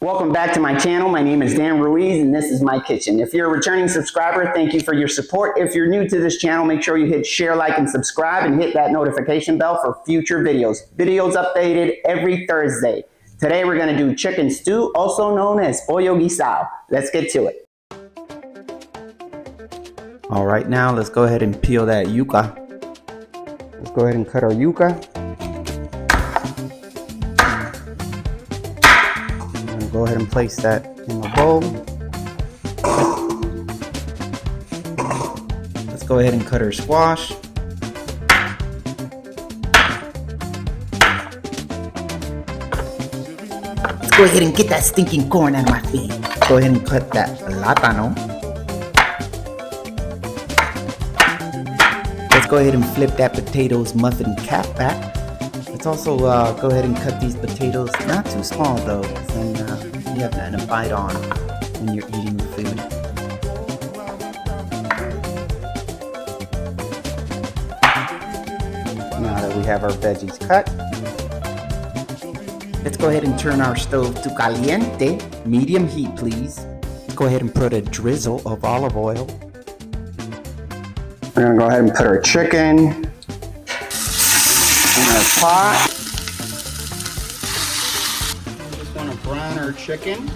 Welcome back to my channel. My name is Dan Ruiz and this is my kitchen. If you're a returning subscriber, thank you for your support. If you're new to this channel, make sure you hit share, like, and subscribe and hit that notification bell for future videos. Videos updated every Thursday. Today we're going to do chicken stew, also known as pollo guisado. Let's get to it. All right, now let's go ahead and peel that yuca. Let's go ahead and cut our yuca. Go ahead and place that in the bowl. Let's go ahead and cut our squash. Let's go ahead and get that stinking corn out of my feet. Go ahead and cut that plátano. Let's go ahead and flip that potato's muffin cap back. Let's also go ahead and cut these potatoes, not too small though, then you have nothing to bite on when you're eating the food. Now that we have our veggies cut, let's go ahead and turn our stove to caliente, medium heat please. Let's go ahead and put a drizzle of olive oil. We're gonna go ahead and put our chicken in our pot. We just want to brown our chicken.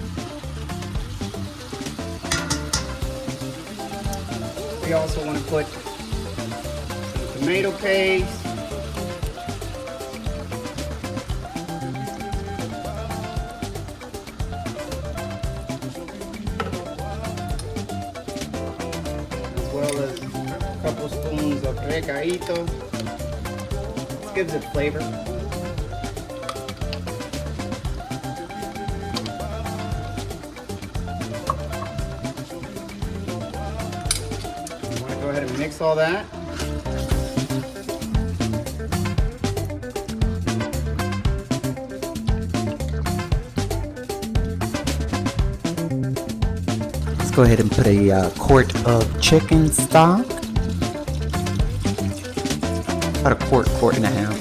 We also want to put some tomato paste. As well as a couple spoons of recadito. Gives it flavor. You want to go ahead and mix all that. Let's go ahead and put a quart of chicken stock. About a quart and a half.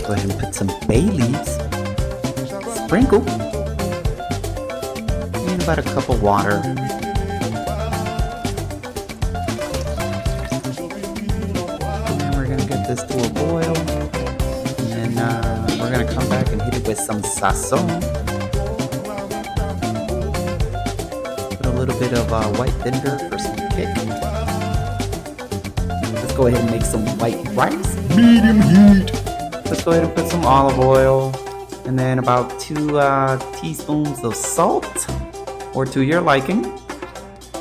Go ahead and put some bay leaves, sprinkle, and about a cup of water. And then we're gonna get this to a boil, and then we're gonna come back and hit it with some sazon. Put a little bit of white vinegar for some kick. Let's go ahead and make some white rice, medium heat. Let's go ahead and put some olive oil and then about 2 teaspoons of salt, or to your liking.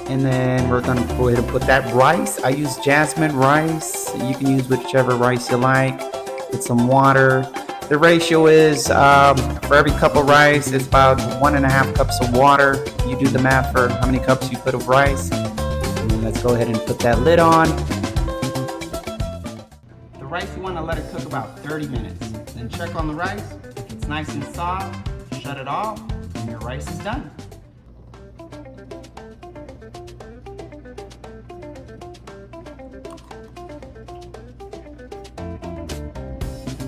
And then we're gonna go ahead and put that rice. I use jasmine rice. You can use whichever rice you like. Put some water. The ratio is for every cup of rice, it's about 1.5 cups of water. You do the math for how many cups you put of rice. And then let's go ahead and put that lid on. Rice, you want to let it cook about 30 minutes. Then check on the rice. If it's nice and soft, shut it off, and your rice is done.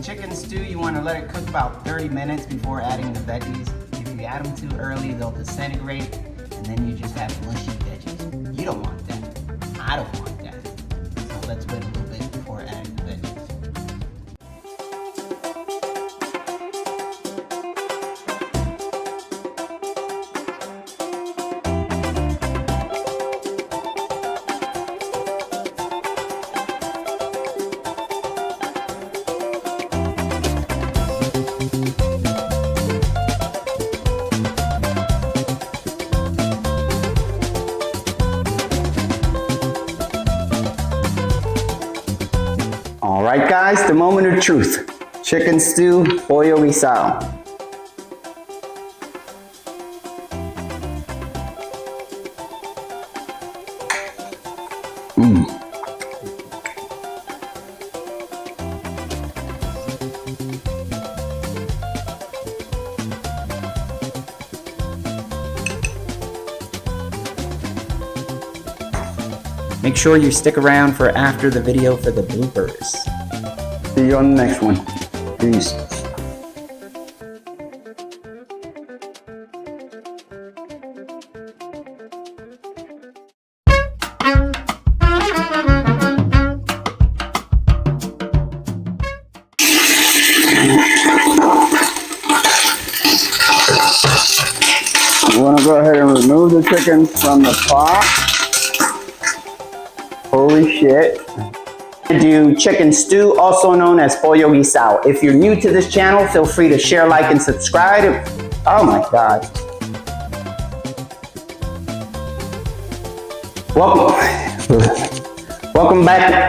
Chicken stew, you want to let it cook about 30 minutes before adding the veggies. If you add them too early, they'll disintegrate, and then you just have mushy veggies. You don't want that. I don't want that. So let's wait a little bit before adding the veggies. All right, guys, the moment of truth. Chicken stew, pollo guisado. Make sure you stick around for after the video for the bloopers. See you on the next one. Peace. chicken from the pot. Holy shit. Do chicken stew, also known as pollo guisado. If you're new to this channel, feel free to share, like, and subscribe. Oh my God. Welcome back.